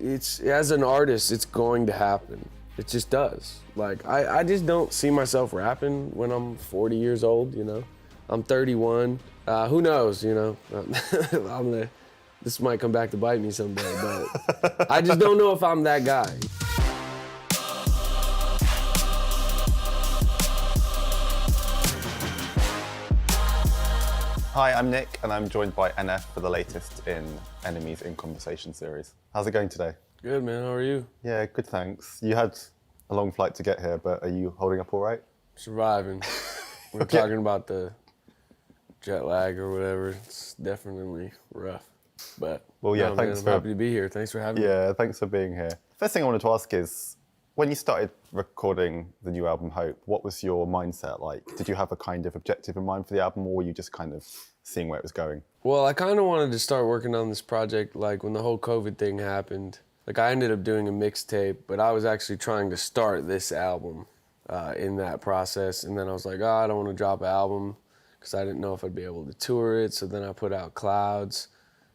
it's as an artist, it's going to happen. It just does. Like, I just don't see myself rapping when I'm 40 years old, you know? I'm 31. Who knows, you know? This might come back to bite me someday, but I just don't know if I'm that guy. Hi, I'm Nick, and I'm joined by NF for the latest in Enemies in Conversation series. How's it going today? Good, man. How are you? Yeah, good, thanks. You had a long flight to get here, but are you holding up all right? Surviving. We're talking about the jet lag or whatever. It's definitely rough. But well, yeah, no, thanks man, I'm happy to be here. Thanks for having me. Yeah, thanks for being here. First thing I wanted to ask is, when you started recording the new album, Hope, what was your mindset like? Did you have a kind of objective in mind for the album, or were you just kind of seeing where it was going? Well, I kind of wanted to start working on this project like when the whole COVID thing happened. Like, I ended up doing a mixtape, but I was actually trying to start this album in that process. And then I was like, oh, I don't want to drop an album because I didn't know if I'd be able to tour it. So then I put out Clouds.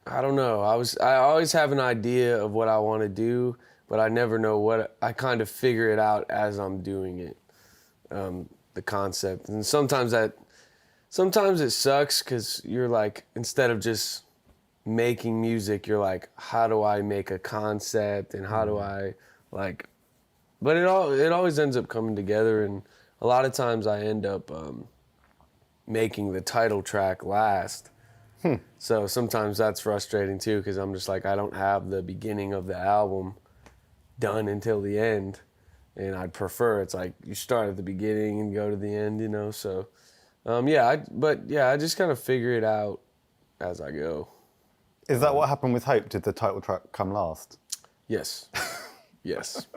I don't know. I always have an idea of what I want to do, but I never know what. I kind of figure it out as I'm doing it, the concept. And sometimes it sucks because you're like, instead of just making music, you're like, how do I make a concept and how do I like, but it always ends up coming together. And a lot of times I end up making the title track last. So sometimes that's frustrating too, because I'm just like, I don't have the beginning of the album done until the end. And I'd prefer it's like you start at the beginning and go to the end, you know? So I just kind of figure it out as I go. Is that what happened with Hope? Did the title track come last? Yes. Yes.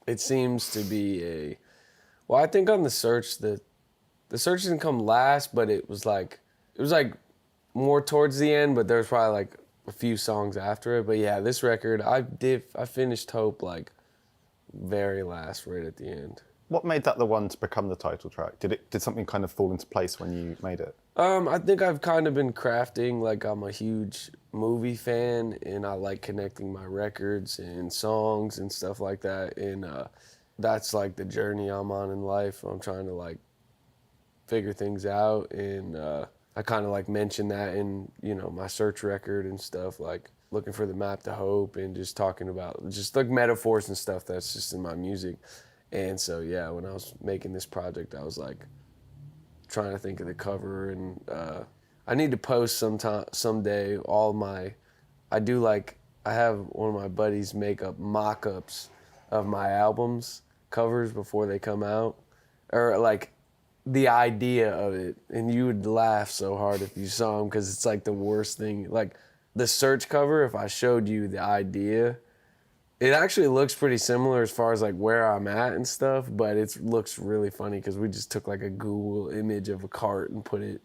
It seems to be I think on the search, the search didn't come last, but it was like more towards the end, but there's probably like a few songs after it. But yeah, this record, I finished Hope like very last, right at the end. What made that the one to become the title track? Did something kind of fall into place when you made it? I think I've kind of been crafting, like I'm a huge movie fan and I like connecting my records and songs and stuff like that. And that's like the journey I'm on in life. I'm trying to like figure things out, and I kind of like mentioned that in, you know, my search record and stuff, like looking for the map to hope and just talking about just like metaphors and stuff that's just in my music. And so, yeah, when I was making this project, I was like trying to think of the cover, and I need to post someday I have one of my buddies make up mock-ups of my albums covers before they come out, or like the idea of it, and you would laugh so hard if you saw them because it's like the worst thing. Like the search cover, if I showed you the idea, it actually looks pretty similar as far as like where I'm at and stuff, but it looks really funny because we just took like a Google image of a cart and put it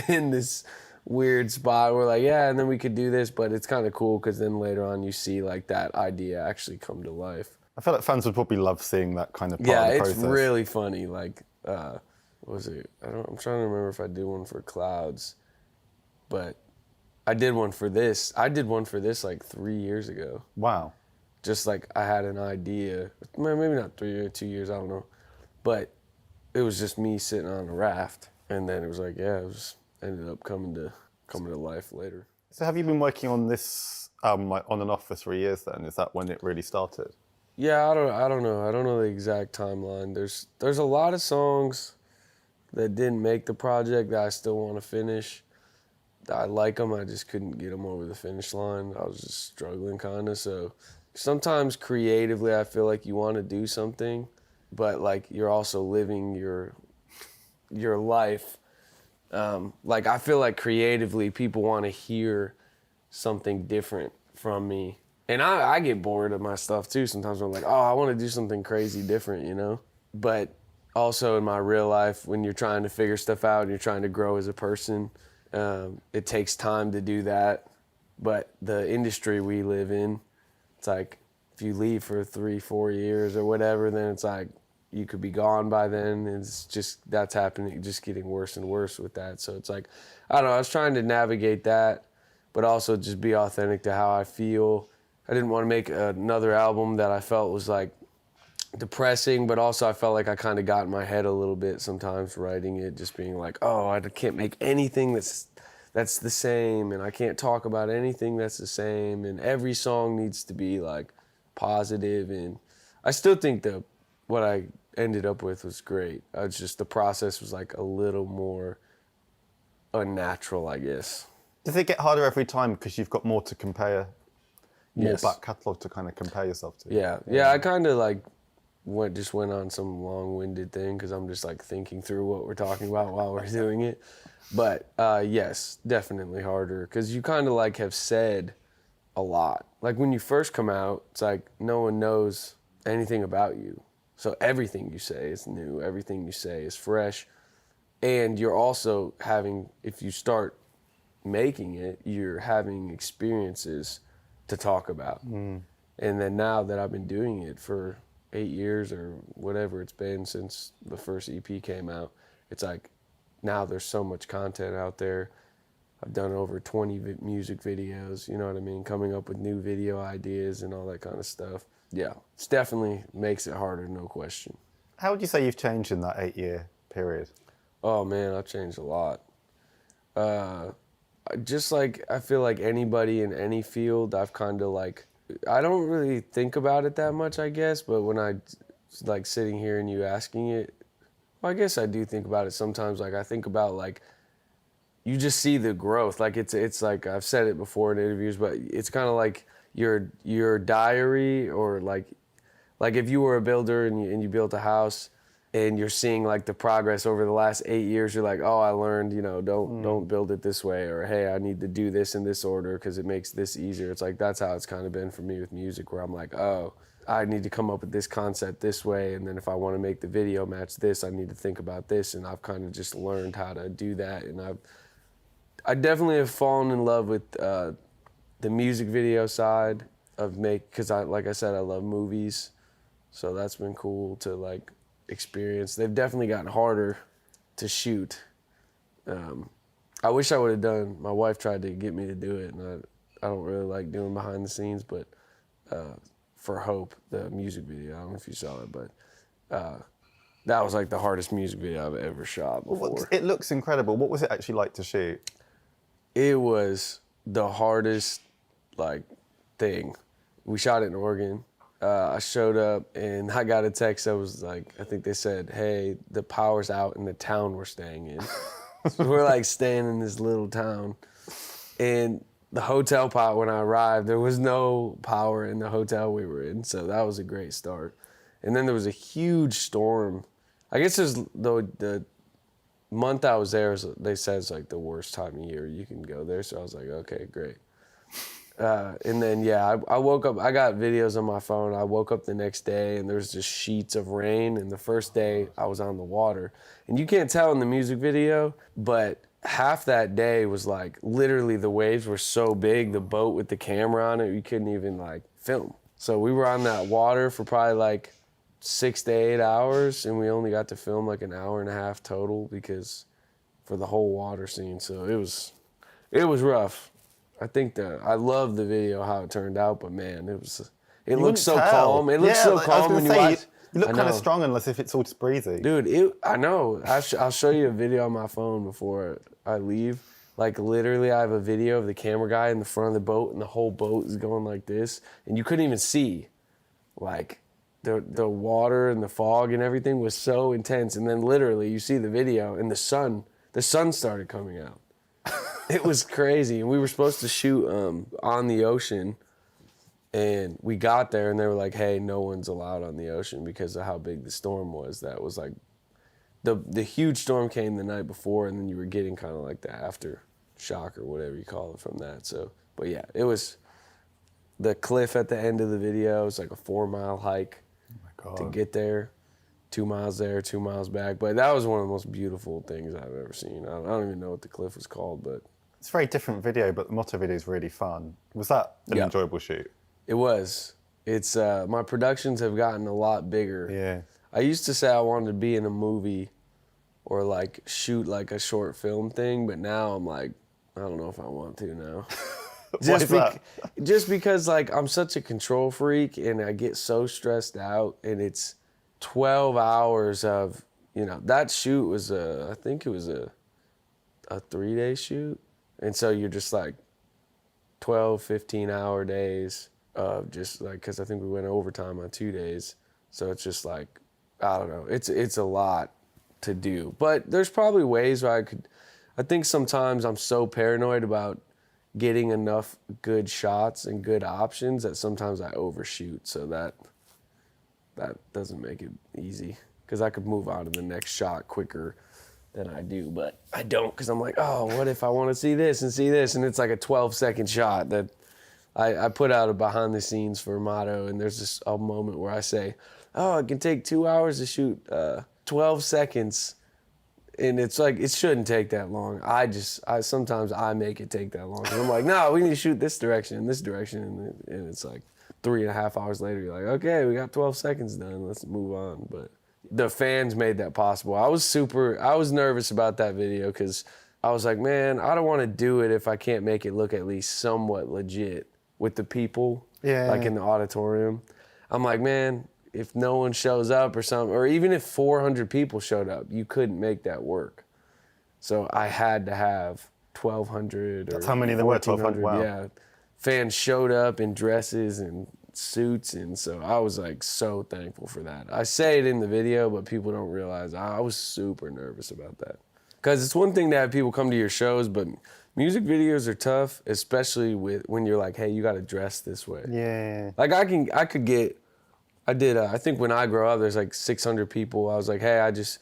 in this weird spot. We're like, yeah, and then we could do this, but it's kind of cool because then later on you see like that idea actually come to life. I feel like fans would probably love seeing that kind of part yeah, of the process. It's really funny. Like, what was it? I'm trying to remember if I did one for Clouds, but I did one for this. I did one for this like 3 years ago. Wow. Just like I had an idea, maybe not 3 or 2 years, I don't know. But it was just me sitting on a raft, and then it was like, yeah, ended up coming to life later. So have you been working on this album like on and off for 3 years then? Is that when it really started? Yeah, I don't know. I don't know the exact timeline. There's a lot of songs that didn't make the project that I still want to finish. I like them, I just couldn't get them over the finish line. I was just struggling kind of, so sometimes creatively I feel like you want to do something, but like you're also living your life. Like I feel like creatively people want to hear something different from me. And I get bored of my stuff too. Sometimes I'm like, oh, I want to do something crazy different, you know? But also in my real life, when you're trying to figure stuff out and you're trying to grow as a person, it takes time to do that. But the industry we live in, it's like if you leave for 3-4 years or whatever, then it's like you could be gone by then. It's just, that's happening, just getting worse and worse with that. So it's like, I don't know, I was trying to navigate that, but also just be authentic to how I feel, I didn't want to make another album that I felt was like depressing, but also I felt like I kind of got in my head a little bit sometimes writing it, just being like, oh, I can't make anything that's the same, and I can't talk about anything that's the same, and every song needs to be like positive. And I still think that what I ended up with was great. It's just the process was like a little more unnatural, I guess. Does it get harder every time because you've got more to compare, more Yes. back catalogue to kind of compare yourself to? Yeah. I kind of like went on some long-winded thing because I'm just like thinking through what we're talking about while we're doing it. But yes, definitely harder because you kind of like have said a lot. Like when you first come out, it's like no one knows anything about you. So everything you say is new, everything you say is fresh. And you're also having, if you start making it, you're having experiences to talk about. And then now that I've been doing it for 8 years or whatever it's been since the first EP came out, it's like now there's so much content out there. I've done over 20 music videos, you know what I mean? Coming up with new video ideas and all that kind of stuff. Yeah, it's definitely makes it harder, no question. How would you say you've changed in that 8-year period? Oh man, I've changed a lot. Just like I feel like anybody in any field, I've kind of like, I don't really think about it that much, I guess, but when I like sitting here and you asking it, well, I guess I do think about it sometimes. Like I think about like, you just see the growth. Like it's like, I've said it before in interviews, but it's kind of like your diary, or like if you were a builder and you built a house and you're seeing like the progress over the last 8 years, you're like, oh, I learned, don't build it this way, or hey, I need to do this in this order because it makes this easier. It's like, that's how it's kind of been for me with music, where I'm like, oh, I need to come up with this concept this way, and then if I want to make the video match this, I need to think about this, and I've kind of just learned how to do that. And I definitely have fallen in love with the music video side of because like I said, I love movies, so that's been cool to like experience. They've definitely gotten harder to shoot. I wish I would have done. My wife tried to get me to do it, and I don't really like doing behind the scenes, but for Hope, the music video, I don't know if you saw it, but that was like the hardest music video I've ever shot before. It looks incredible. What was it actually like to shoot? It was the hardest like thing. We shot it in Oregon. I showed up and I got a text that was like, I think they said, hey, the power's out in the town we're staying in. So we're like staying in this little town. And the hotel pot, when I arrived, there was no power in the hotel we were in. So that was a great start. And then there was a huge storm. I guess the month I was there, they said it's like the worst time of year you can go there. So I was like, okay, great. And then, yeah, I woke up, I got videos on my phone. I woke up the next day and there was just sheets of rain. And the first day I was on the water. And you can't tell in the music video, but half that day was like, literally the waves were so big, the boat with the camera on it, you couldn't even like film. So we were on that water for probably like 6 to 8 hours, and we only got to film like an hour and a half total because for the whole water scene. So it was rough. I think I love the video, how it turned out, but man, it looks so calm. It looks so calm when you watch. You look kind of strong unless if it's all just breezy. Dude, I know. I'll show you a video on my phone before I leave. Like literally, I have a video of the camera guy in the front of the boat, and the whole boat is going like this, and you couldn't even see. Like the water and the fog and everything was so intense, and then literally you see the video, and the sun started coming out. It was crazy, and we were supposed to shoot on the ocean, and we got there, and they were like, "Hey, no one's allowed on the ocean because of how big the storm was." That was like, the huge storm came the night before, and then you were getting kind of like the aftershock or whatever you call it from that. So, but yeah, it was the cliff at the end of the video. It was like a 4-mile hike to get there. 2 miles there, 2 miles back. But that was one of the most beautiful things I've ever seen. I don't even know what the cliff was called, but it's a very different video, but the motto video is really fun. Was that an enjoyable shoot? It was. It's my productions have gotten a lot bigger. Yeah. I used to say I wanted to be in a movie or like shoot like a short film thing, but now I'm like, I don't know if I want to now. Why is that? Just because like I'm such a control freak and I get so stressed out, and it's 12 hours of, that shoot was I think it was a 3-day shoot. And so you're just like 12, 15-hour days of just like, because I think we went overtime on 2 days. So it's just like, I don't know. It's a lot to do. But there's probably ways where I think sometimes I'm so paranoid about getting enough good shots and good options that sometimes I overshoot. So that doesn't make it easy, because I could move on to the next shot quicker than I do, but I don't, because I'm like, oh, what if I want to see this, and it's like a 12-second shot that I put out a behind the scenes for Motto, and there's just a moment where I say, oh, it can take 2 hours to shoot 12 seconds, and it's like, it shouldn't take that long. Sometimes I make it take that long. And I'm like, no, we need to shoot this direction and this direction, and it's like 3.5 hours later, you're like, okay, we got 12 seconds done, let's move on. But the fans made that possible. I was nervous about that video, because I was like, man, I don't want to do it if I can't make it look at least somewhat legit with the people, like in the auditorium. I'm like, man, if no one shows up or something, or even if 400 people showed up, you couldn't make that work. So I had to have 1,200 or That's how many there were, 1,200, wow. Yeah, fans showed up in dresses and suits, and so I was like so thankful for that. I say it in the video, but people don't realize I was super nervous about that. Because it's one thing to have people come to your shows, but music videos are tough, especially when you're like, hey, you got to dress this way. Yeah. Like I did, I think when I grow up, there's like 600 people. I was like, hey, I just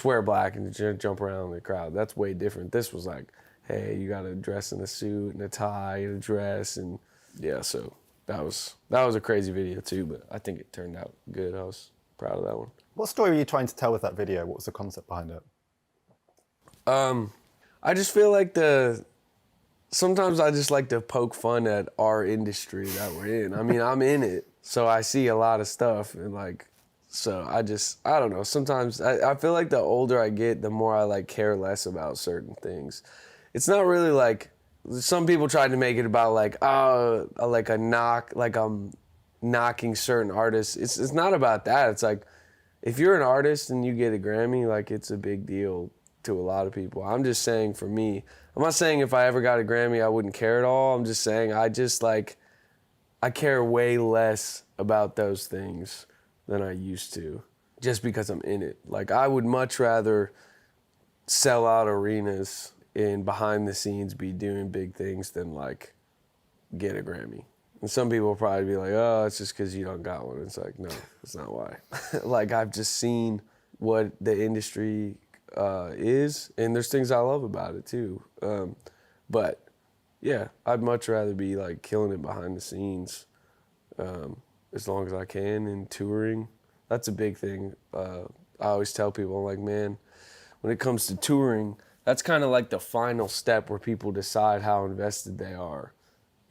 wear black and jump around in the crowd. That's way different. This was like, hey, you got to dress in a suit and a tie and a dress, and yeah, so that was a crazy video too, but I think it turned out good. I was proud of that one. What story were you trying to tell with that video? What was the concept behind it? I just feel like sometimes I just like to poke fun at our industry that we're in. I mean, I'm in it, so I see a lot of stuff, and like, so I don't know. Sometimes I feel like the older I get, the more I like care less about certain things. It's not really like, some people tried to make it about like, oh, like a knock, like I'm knocking certain artists. It's not about that. It's like, if you're an artist and you get a Grammy, like it's a big deal to a lot of people. I'm just saying for me, I'm not saying if I ever got a Grammy I wouldn't care at all. I'm just saying I care way less about those things than I used to, just because I'm in it. Like I would much rather sell out arenas and behind the scenes be doing big things than like get a Grammy. And some people will probably be like, oh, it's just because you don't got one. It's like, no, that's not why. Like I've just seen what the industry is, and there's things I love about it too. But yeah, I'd much rather be like killing it behind the scenes as long as I can, and touring. That's a big thing. I always tell people, I'm like, man, when it comes to touring, that's kind of like the final step where people decide how invested they are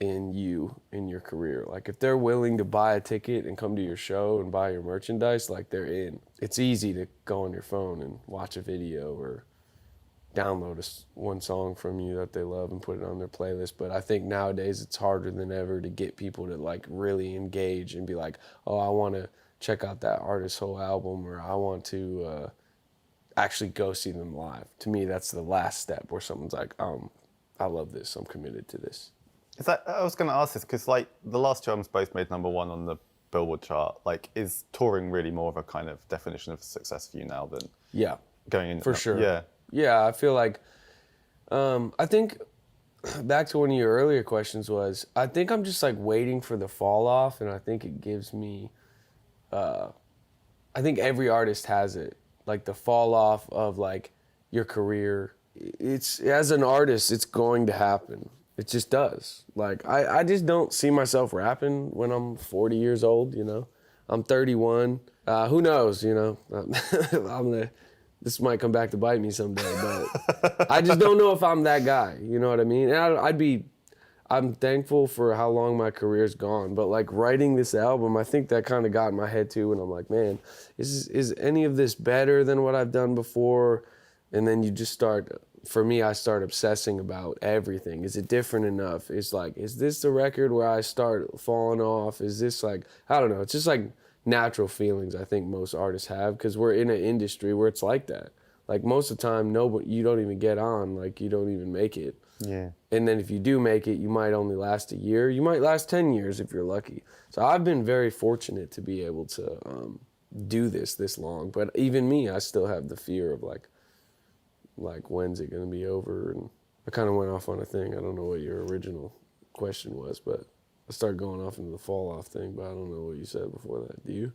in you, in your career. Like if they're willing to buy a ticket and come to your show and buy your merchandise, like they're in. It's easy to go on your phone and watch a video or download one song from you that they love and put it on their playlist. But I think nowadays it's harder than ever to get people to like really engage and be like, oh, I want to check out that artist's whole album, or I want to actually go see them live. To me, that's the last step where someone's like, I love this, I'm committed to this. I was going to ask this because like the last two albums both made #1 on the Billboard chart. Like, is touring really more of a kind of definition of success for you now than going in? For sure. Yeah. Yeah, I feel like, I think back to one of your earlier questions was, I think I'm just like waiting for the fall off, and I think it gives me, I think every artist has it, like the fall off of like your career. It's, as an artist, it's going to happen. It just does. Like, I just don't see myself rapping when I'm 40 years old, you know? I'm 31. Who knows, you know? This might come back to bite me someday, but I just don't know if I'm that guy, you know what I mean? And I'm thankful for how long my career's gone, but like writing this album, I think that kind of got in my head too, and I'm like, man, is any of this better than what I've done before? And then you just start for me, I start obsessing about everything. Is it different enough? Is this the record where I start falling off? Is this like, I don't know. It's just like natural feelings I think most artists have, because we're in an industry where it's like that. Like most of the time, you don't even get on, like you don't even make it. Yeah. And then if you do make it, you might only last a year. You might last 10 years if you're lucky. So I've been very fortunate to be able to do this long. But even me, I still have the fear of like when's it going to be over? And I kind of went off on a thing. I don't know what your original question was, but I started going off into the fall off thing, but I don't know what you said before that. Do you?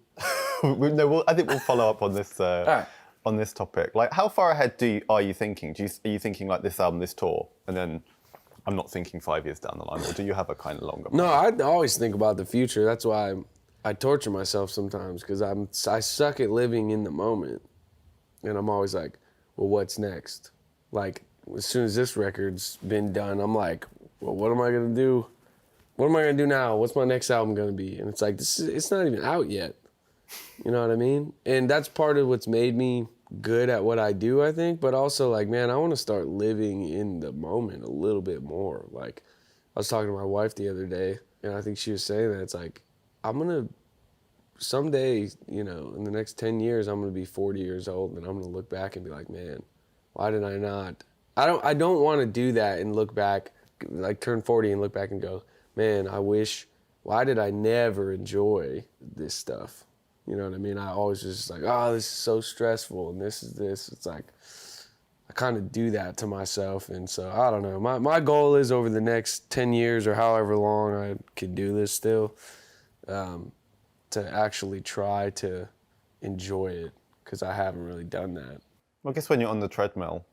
No, I think we'll follow up on this right. on this topic. Like, how far ahead are you thinking? Are you thinking like this album, this tour, and then I'm not thinking 5 years down the line, or do you have a kind of longer? No, I always think about the future. That's why I torture myself sometimes, because I suck at living in the moment, and I'm always like, well, what's next? Like, as soon as this record's been done, I'm like, well, what am I gonna do? What am I gonna do now? What's my next album gonna be? And it's like, it's not even out yet. You know what I mean? And that's part of what's made me good at what I do, I think. But also, like, man, I want to start living in the moment a little bit more. Like, I was talking to my wife the other day, and I think she was saying that it's like, I'm gonna someday, you know, in the next 10 years, I'm gonna be 40 years old, and I'm gonna look back and be like, man, why did I not? I don't want to do that and look back, like turn 40 and look back and go, man, why did I never enjoy this stuff? You know what I mean? I always was just like, oh, this is so stressful, and this is this. It's like, I kind of do that to myself, and so, I don't know. My goal is over the next 10 years or however long I could do this still, to actually try to enjoy it, because I haven't really done that. Well, I guess when you're on the treadmill,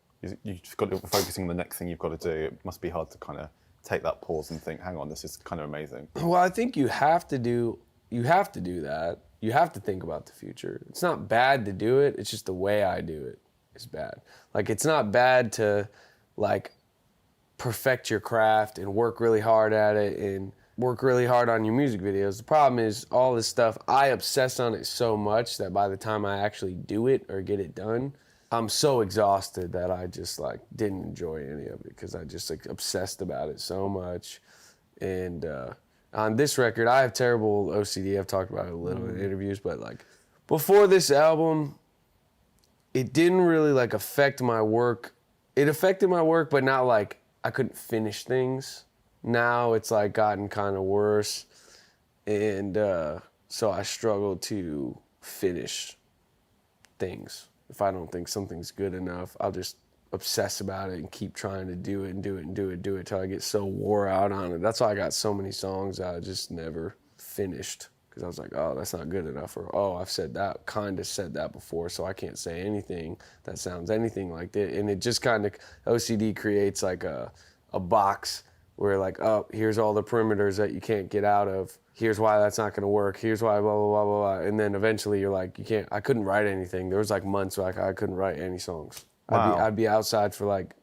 you've got to focusing on the next thing you've got to do. It must be hard to kind of take that pause and think, hang on, this is kind of amazing. Well, I think you have to do that. You have to think about the future. It's not bad to do it. It's just the way I do it is bad. Like, it's not bad to, like, perfect your craft and work really hard at it and work really hard on your music videos. The problem is all this stuff, I obsess on it so much that by the time I actually do it or get it done, I'm so exhausted that I just, like, didn't enjoy any of it, because I just, like, obsessed about it so much. And on this record, I have terrible OCD. I've talked about it a little in interviews, but, like, before this album, it didn't really, like, affect my work. It affected my work, but not, like, I couldn't finish things. Now it's, like, gotten kind of worse, and so I struggle to finish things. If I don't think something's good enough, I'll just obsess about it and keep trying to do it and do it and do it and do it till I get so wore out on it. That's why I got so many songs that I just never finished, because I was like, oh, that's not good enough, or oh, I've said that before, so I can't say anything that sounds anything like that. And it just kind of, OCD creates like a box where, like, oh, here's all the perimeters that you can't get out of. Here's why that's not gonna work. Here's why blah, blah, blah, blah, blah. And then eventually you're like, I couldn't write anything. There was like months where, like, I couldn't write any songs. Wow. I'd be outside for like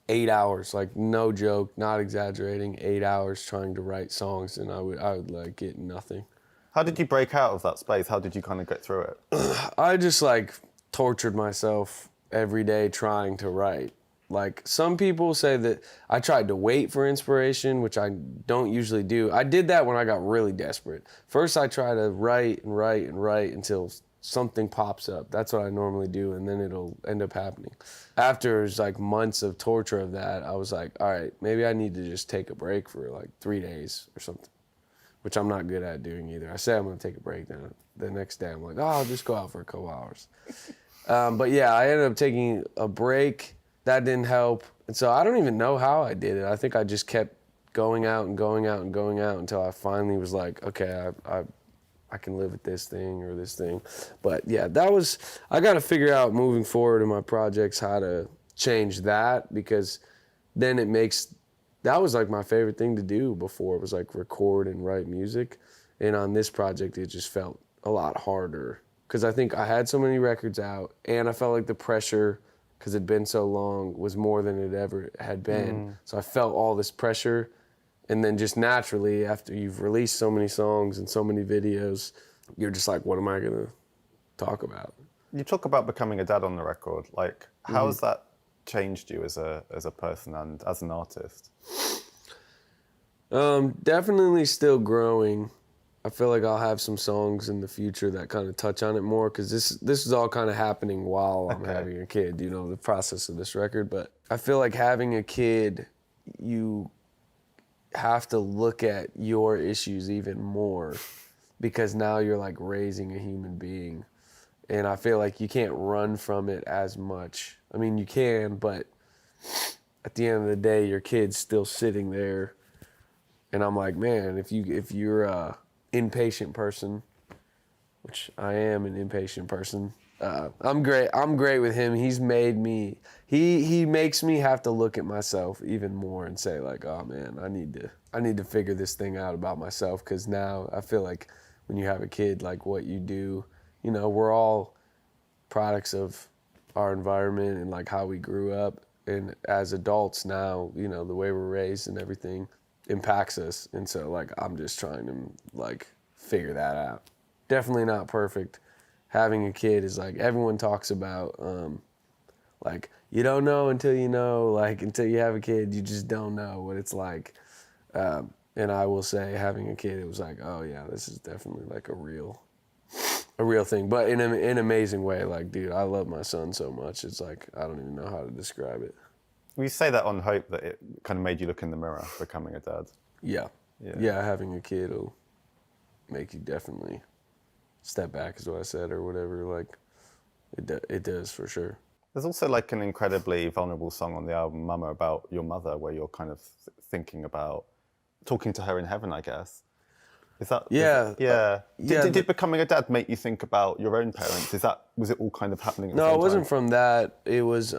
8 hours, like no joke, not exaggerating, 8 hours trying to write songs, and I would like get nothing. How did you break out of that space? How did you kind of get through it? I just, like, tortured myself every day trying to write. Like, some people say that I tried to wait for inspiration, which I don't usually do. I did that when I got really desperate. First, I try to write and write and write until something pops up. That's what I normally do, and then it'll end up happening. After, like, months of torture of that, I was like, all right, maybe I need to just take a break for, like, 3 days or something, which I'm not good at doing either. I say I'm going to take a break, then the next day I'm like, oh, I'll just go out for a couple hours. But yeah, I ended up taking a break. That didn't help. And so I don't even know how I did it. I think I just kept going out and going out and going out until I finally was like, okay, I can live with this thing or this thing. But yeah, I got to figure out moving forward in my projects how to change that, because then that was like my favorite thing to do before. It was like record and write music. And on this project, it just felt a lot harder, because I think I had so many records out, and I felt like the pressure, because it'd been so long, was more than it ever had been. So I felt all this pressure. And then just naturally, after you've released so many songs and so many videos, you're just like, what am I gonna talk about? You talk about becoming a dad on the record. Like, how has that changed you as a person and as an artist? Definitely still growing. I feel like I'll have some songs in the future that kind of touch on it more because this is all kind of happening while I'm having a kid, you know, the process of this record. But I feel like having a kid, you have to look at your issues even more because now you're like raising a human being. And I feel like you can't run from it as much. I mean, you can, but at the end of the day, your kid's still sitting there. And I'm like, man, if you're a impatient person, which I am an impatient person, I'm great with him. He's made me. He makes me have to look at myself even more and say like, oh man, I need to figure this thing out about myself because now I feel like when you have a kid, like what you do, you know, we're all products of our environment and like how we grew up, and as adults now, you know, the way we're raised and everything impacts us. And so like I'm just trying to like figure that out. Definitely not perfect. Having a kid is like everyone talks about like you don't know until you know, like until you have a kid you just don't know what it's like. And I will say having a kid, it was like, oh yeah, this is definitely like a real thing, but in an amazing way. Like, dude, I love my son so much. It's like I don't even know how to describe it. We say that on hope that it kind of made you look in the mirror becoming a dad. Yeah, having a kid will make you definitely step back, is what I said, or whatever. Like, it does for sure. There's also like an incredibly vulnerable song on the album, Mama, about your mother, where you're kind of thinking about talking to her in heaven, I guess. Is that? Yeah. Yeah. Yeah. Did becoming a dad make you think about your own parents? Was it all kind of happening at the No, same it wasn't time? from that. It was,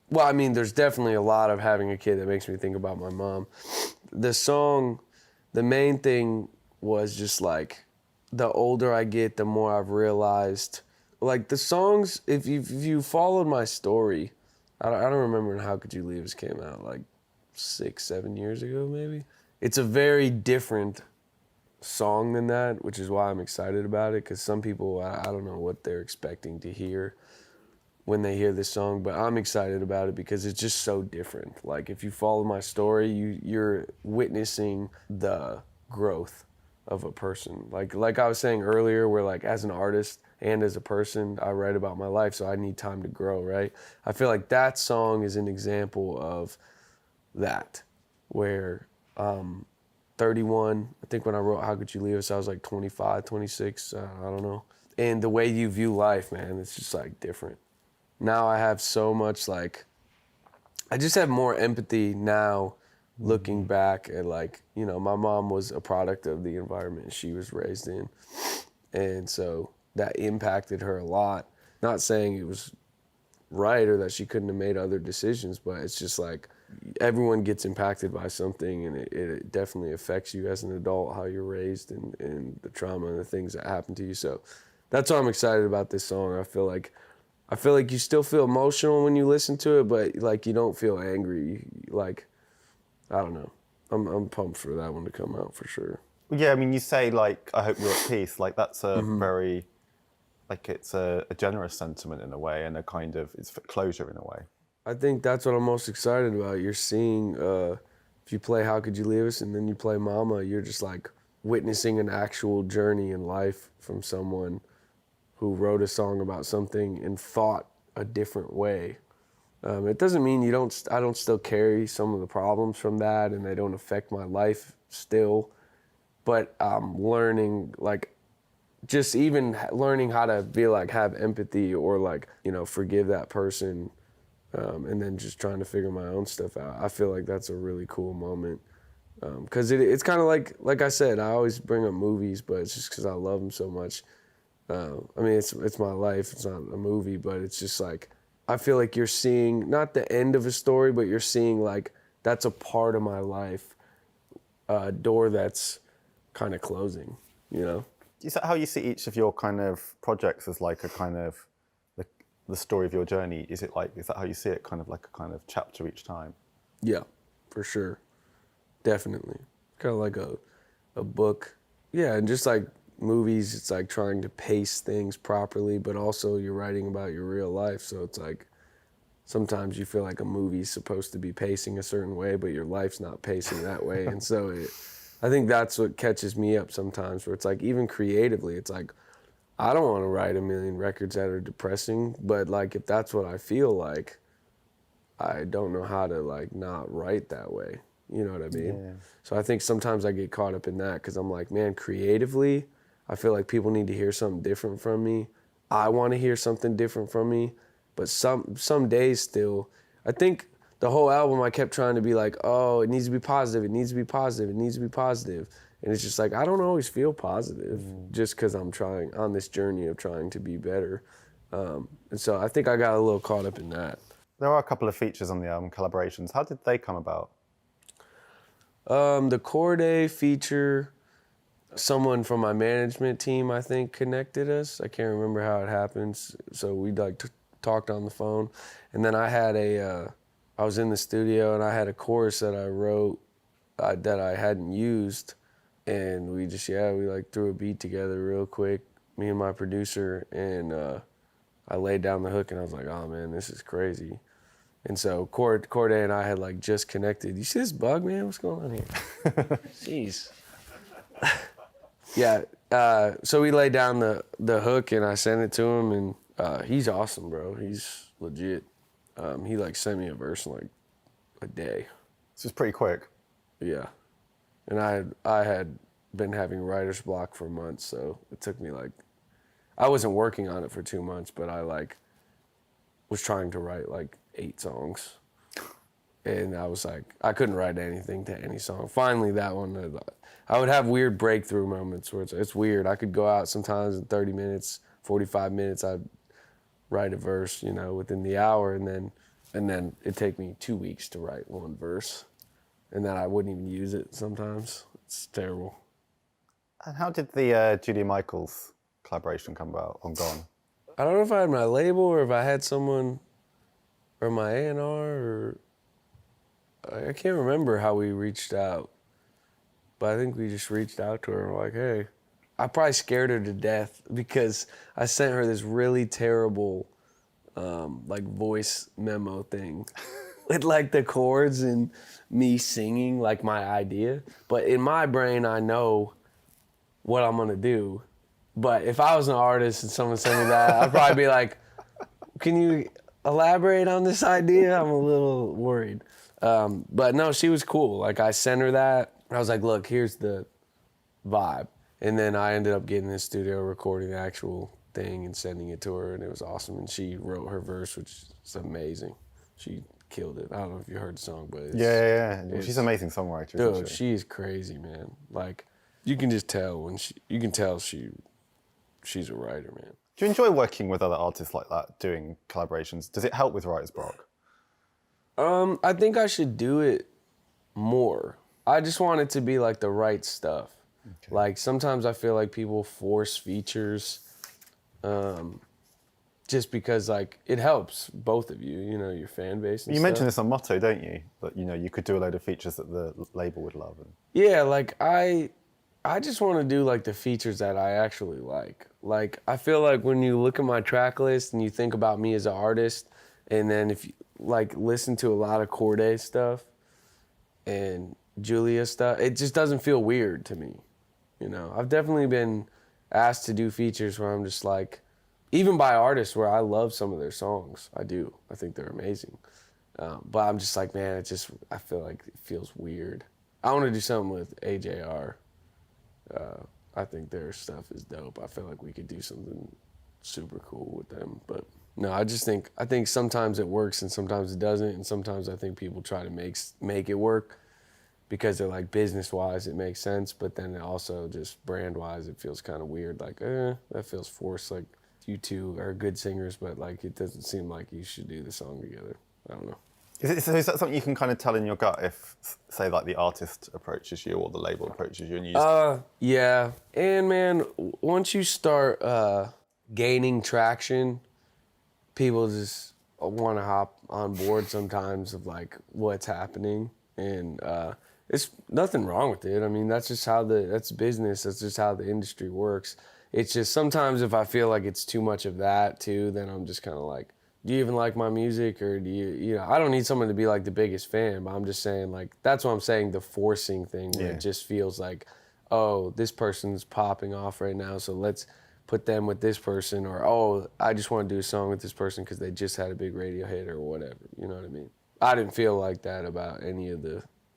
well, I mean, there's definitely a lot of having a kid that makes me think about my mom. The song, the main thing was just like, the older I get, the more I've realized, like the songs, if you followed my story, I don't remember when How Could You Leave Us came out, like 6-7 years ago, maybe. It's a very different song than that, which is why I'm excited about it, because some people, I don't know what they're expecting to hear when they hear this song, but I'm excited about it because it's just so different. Like if you follow my story, you're witnessing the growth of a person. Like I was saying earlier, where like as an artist and as a person, I write about my life, so I need time to grow, right? I feel like that song is an example of that, where 31, I think when I wrote How Could You Leave Us, I was like 25, 26, I don't know. And the way you view life, man, it's just like different. Now I have so much like, I just have more empathy now looking back at like, you know, my mom was a product of the environment she was raised in. And so that impacted her a lot. Not saying it was right or that she couldn't have made other decisions, but it's just like everyone gets impacted by something, and it definitely affects you as an adult, how you're raised and the trauma and the things that happen to you. So that's why I'm excited about this song. I feel like you still feel emotional when you listen to it, but like you don't feel angry. Like, I don't know. I'm pumped for that one to come out for sure. Yeah, I mean, you say like, I hope you're at peace. Like that's a very, like it's a generous sentiment in a way, and a kind of, it's for closure in a way. I think that's what I'm most excited about. You're seeing, if you play How Could You Leave Us and then you play Mama, you're just like witnessing an actual journey in life from someone who wrote a song about something and thought a different way. It doesn't mean I don't still carry some of the problems from that and they don't affect my life still, but I'm learning, like, just even learning how to be like, have empathy or like, you know, forgive that person, and then just trying to figure my own stuff out. I feel like that's a really cool moment. Because it's kind of like I said, I always bring up movies, but it's just because I love them so much. I mean, it's my life. It's not a movie, but it's just like, I feel like you're seeing not the end of a story, but you're seeing like, that's a part of my life, a door that's kind of closing, you know? Is that how you see each of your kind of projects, as like a kind of the story of your journey? Is that how you see it, kind of like a kind of chapter each time? Yeah, for sure. Definitely. Kind of like a book. Yeah, and just like movies, it's like trying to pace things properly, but also you're writing about your real life. So it's like sometimes you feel like a movie's supposed to be pacing a certain way, but your life's not pacing that way. And so I think that's what catches me up sometimes, where it's like, even creatively, it's like, I don't want to write a million records that are depressing, but like, if that's what I feel like, I don't know how to like not write that way. You know what I mean? Yeah. So I think sometimes I get caught up in that because I'm like, man, creatively, I feel like people need to hear something different from me. I want to hear something different from me, but some days still, I think the whole album I kept trying to be like, oh, it needs to be positive, it needs to be positive, it needs to be positive. And it's just like, I don't always feel positive just because I'm trying on this journey of trying to be better. And so I think I got a little caught up in that. There are a couple of features on the album, collaborations. How did they come about? The cordae feature, someone from my management team, I think, connected us. I can't remember how it happens. So we like talked on the phone. And then I was in the studio and I had a chorus that I wrote that I hadn't used. And we like threw a beat together real quick, me and my producer. And I laid down the hook and I was like, oh man, this is crazy. And so cordae and I had like just connected. You see this bug, man? What's going on here? Jeez. Yeah. So we laid down the hook and I sent it to him, and he's awesome, bro. He's legit. He like sent me a verse in like a day. This was pretty quick. Yeah. And I had been having writer's block for months, so it took me like, I wasn't working on it for 2 months, but I like was trying to write like 8 songs. And I was like, I couldn't write anything to any song. Finally, that one, I would have weird breakthrough moments where it's weird. I could go out sometimes in 30 minutes, 45 minutes, I'd write a verse, within the hour, and then it'd take me 2 weeks to write one verse. And then I wouldn't even use it sometimes. It's terrible. And how did the Julia Michaels collaboration come about on Gone? I don't know if I had my label or if I had someone, or my A&R, or I can't remember how we reached out. But I think we just reached out to her and were like, hey. I probably scared her to death because I sent her this really terrible like voice memo thing with like the chords and me singing like my idea. But in my brain, I know what I'm gonna do. But if I was an artist and someone sent me that, I'd probably be like, can you elaborate on this idea? I'm a little worried. But no, she was cool. Like I sent her that. I was like, look, here's the vibe. And then I ended up getting in the studio, recording the actual thing and sending it to her, and it was awesome. And she wrote her verse, which is amazing. She killed it. I don't know if you heard the song, but Yeah. Well, she's an amazing songwriter, dude, isn't she? she's crazy, man. Like, you can just tell she's a writer, man. Do you enjoy working with other artists like that, doing collaborations? Does it help with writer's block? I think I should do it more. I just want it to be like the right stuff. Okay. Like sometimes I feel like people force features just because like it helps both of you, your fan base and You stuff. mentioned this on Motto, don't you? That you could do a load of features that the label would love. Yeah, like I just want to do like the features that I actually like. Like I feel like when you look at my track list and you think about me as an artist, and then if you like listen to a lot of cordae stuff and Julia stuff, it just doesn't feel weird to me. I've definitely been asked to do features where I'm just like, even by artists where I love some of their songs. I do. I think they're amazing. But I'm just like, man, I feel like it feels weird. I want to do something with AJR. I think their stuff is dope. I feel like we could do something super cool with them. But no, I think sometimes it works and sometimes it doesn't. And sometimes I think people try to make it work because they're like business-wise, it makes sense. But then it also just brand-wise, it feels kind of weird. Like, that feels forced. Like you two are good singers, but like it doesn't seem like you should do the song together. I don't know. Is that something you can kind of tell in your gut if, say, like the artist approaches you or the label approaches you and you just... Yeah. And man, once you start gaining traction, people just want to hop on board sometimes of like what's happening. And it's nothing wrong with it. I mean, that's just that's business. That's just how the industry works. It's just sometimes if I feel like it's too much of that too, then I'm just kind of like do you even like my music, or do you I don't need someone to be like the biggest fan, but I'm just saying, like, that's what I'm saying, the forcing thing, where it just feels like, oh, this person's popping off right now, so let's put them with this person, or, oh, I just want to do a song with this person because they just had a big radio hit or whatever, you know what I mean? I didn't feel like that about any of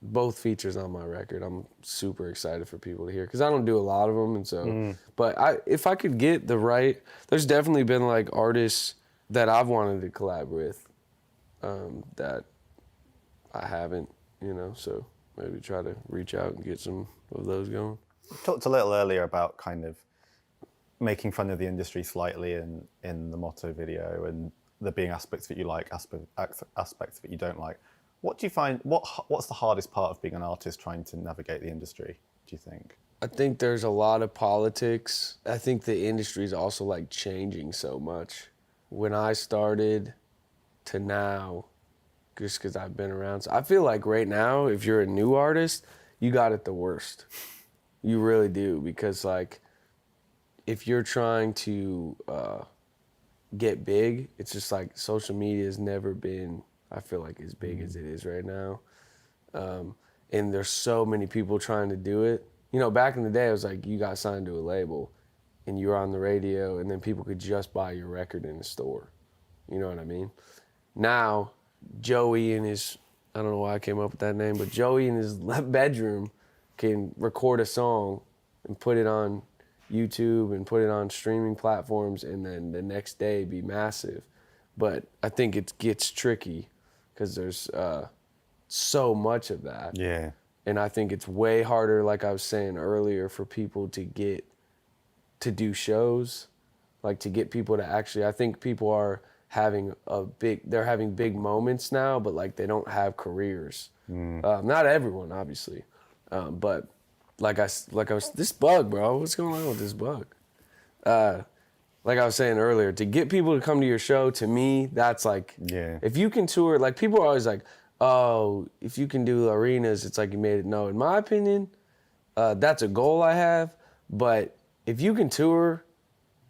both features on my record. I'm super excited for people to hear, because I don't do a lot of them, and so, but if I could get the right, there's definitely been like artists that I've wanted to collab with that I haven't, so maybe try to reach out and get some of those going. Talked a little earlier about kind of making fun of the industry slightly in the Motto video, and there being aspects that you like, aspects that you don't like. What do you find, what's the hardest part of being an artist trying to navigate the industry, do you think? I think there's a lot of politics. I think the industry's also like changing so much. When I started to now, just because I've been around, so I feel like right now, if you're a new artist, you got it the worst. You really do, because like, if you're trying to get big, it's just like social media has never been, I feel like, as big as it is right now. And there's so many people trying to do it. Back in the day, it was like you got signed to a label and you were on the radio, and then people could just buy your record in the store. You know what I mean? Now, Joey in his, I don't know why I came up with that name, but Joey in his bedroom can record a song and put it on YouTube and put it on streaming platforms, and then the next day be massive. But I think it gets tricky because there's so much of that. Yeah. And I think it's way harder, like I was saying earlier, for people to get to do shows, like to get people to actually, I think people are having they're having big moments now, but like they don't have careers. Not everyone, obviously. But like I was, this bug, bro, what's going on with this bug? Like I was saying earlier, to get people to come to your show, to me, that's like, if you can tour, like people are always like, oh, if you can do arenas, it's like you made it. No, in my opinion, that's a goal I have. But if you can tour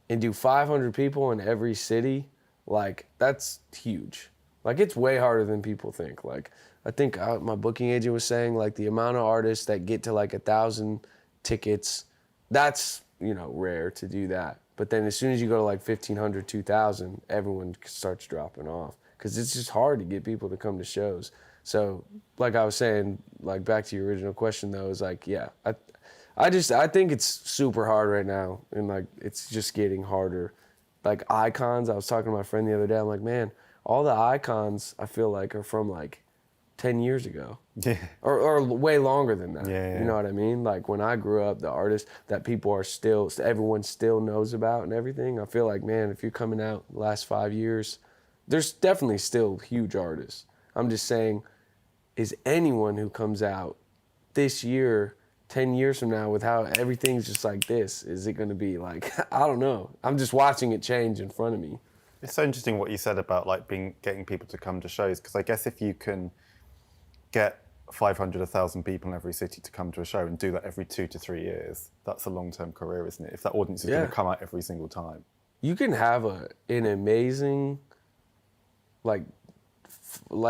and do 500 people in every city, like that's huge. Like it's way harder than people think. Like I think my booking agent was saying, like the amount of artists that get to like 1,000 tickets, that's, rare to do that. But then as soon as you go to like 1,500, 2,000, everyone starts dropping off, because it's just hard to get people to come to shows. So like I was saying, like back to your original question though, is like, yeah, I think it's super hard right now, and like it's just getting harder. Like icons, I was talking to my friend the other day, I'm like, man, all the icons I feel like are from like 10 years ago. Yeah. Or way longer than that. Yeah. You know what I mean? Like when I grew up, the artists that everyone still knows about and everything, I feel like, man, if you're coming out the last 5 years, there's definitely still huge artists. I'm just saying, is anyone who comes out this year, 10 years from now, with how everything's just like this, is it going to be like, I don't know. I'm just watching it change in front of me. It's so interesting what you said about like getting people to come to shows, because I guess if you can get 500, 1,000 people in every city to come to a show and do that every 2 to 3 years, that's a long-term career, isn't it? If that audience is going to come out every single time. You can have an amazing, like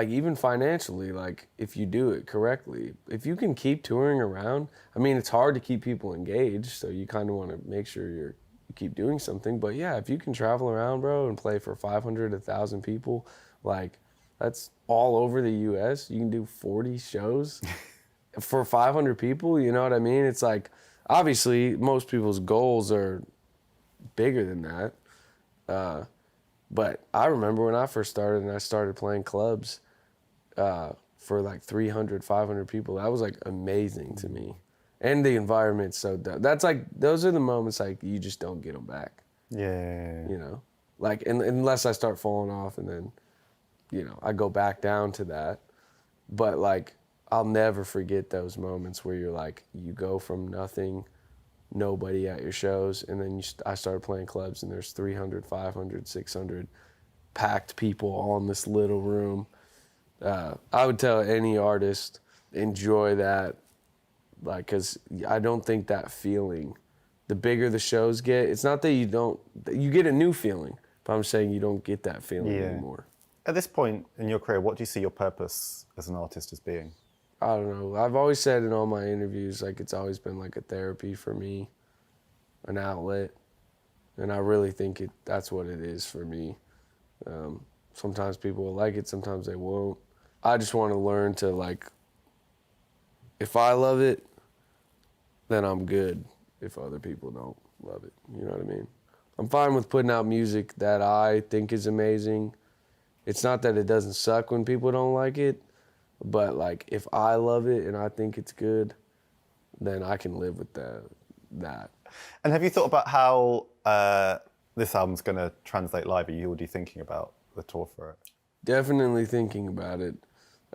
even financially, like if you do it correctly, if you can keep touring around, I mean, it's hard to keep people engaged, so you kind of want to make sure you keep doing something. But yeah, if you can travel around, bro, and play for 500, 1,000 people, like that's all over the US. You can do 40 shows for 500 people, you know what I mean? It's like, obviously most people's goals are bigger than that. But I remember when I first started and I started playing clubs for like 300, 500 people, that was like amazing to me. And the environment's so dope. That's like, those are the moments like you just don't get them back. Yeah. Like unless I start falling off, and then, I go back down to that. But like, I'll never forget those moments where you're like, you go from nothing, nobody at your shows, and then I started playing clubs and there's 300, 500, 600 packed people all in this little room. I would tell any artist, enjoy that, like, because I don't think that feeling, the bigger the shows get, it's not that you get a new feeling, but I'm saying you don't get that feeling anymore. At this point in your career, what do you see your purpose as an artist as being? I don't know. I've always said in all my interviews, like it's always been like a therapy for me, an outlet, and I really think that's what it is for me. Sometimes people will like it, sometimes they won't. I just want to learn to, like, if I love it, then I'm good. If other people don't love it, you know what I mean? I'm fine with putting out music that I think is amazing. It's not that it doesn't suck when people don't like it, but like if I love it and I think it's good, then I can live with that. And have you thought about how this album's going to translate live? Are you already thinking about the tour for it? Definitely thinking about it.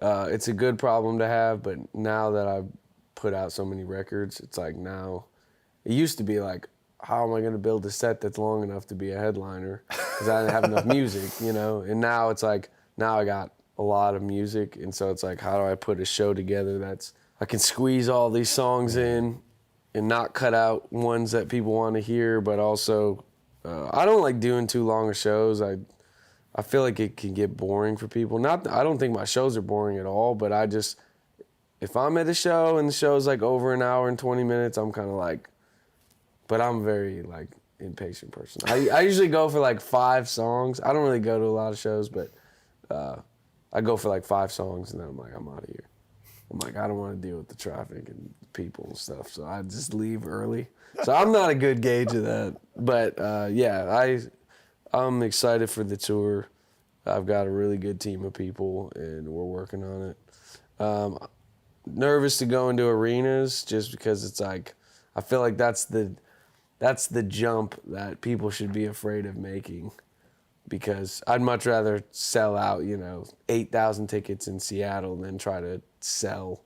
It's a good problem to have, but now that I've put out so many records, it's like now, it used to be like, how am I going to build a set that's long enough to be a headliner? Because I didn't have enough music, you know? And now it's like, now I got a lot of music, and so it's like, how do I put a show together that's, I can squeeze all these songs in and not cut out ones that people want to hear, but also, I don't like doing too long of shows. I feel like it can get boring for people. I don't think my shows are boring at all, but I just, if I'm at a show and the show's like over an hour and 20 minutes, I'm kind of like, but I'm a very like impatient person. I usually go for like 5 songs. I don't really go to a lot of shows, but I go for like 5 songs and then I'm like, I'm out of here. I'm like, I don't want to deal with the traffic and people and stuff, so I just leave early. So I'm not a good gauge of that, but yeah, I'm excited for the tour. I've got a really good team of people and we're working on it. Nervous to go into arenas just because it's like, I feel like that's the jump that people should be afraid of making, because I'd much rather sell out, 8,000 tickets in Seattle than try to sell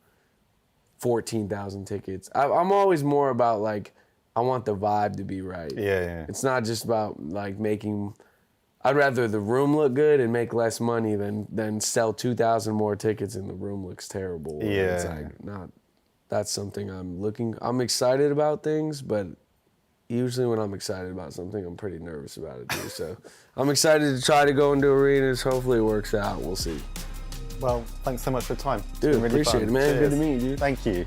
14,000 tickets. I'm always more about like, I want the vibe to be right. Yeah. It's not just about like I'd rather the room look good and make less money than sell 2,000 more tickets and the room looks terrible. Yeah. It's like that's something I'm excited about things, but usually when I'm excited about something, I'm pretty nervous about it too. So I'm excited to try to go into arenas. Hopefully it works out. We'll see. Well, thanks so much for your time. Dude, It's been really appreciate fun. it, man. Cheers. Good to meet you, dude. Thank you.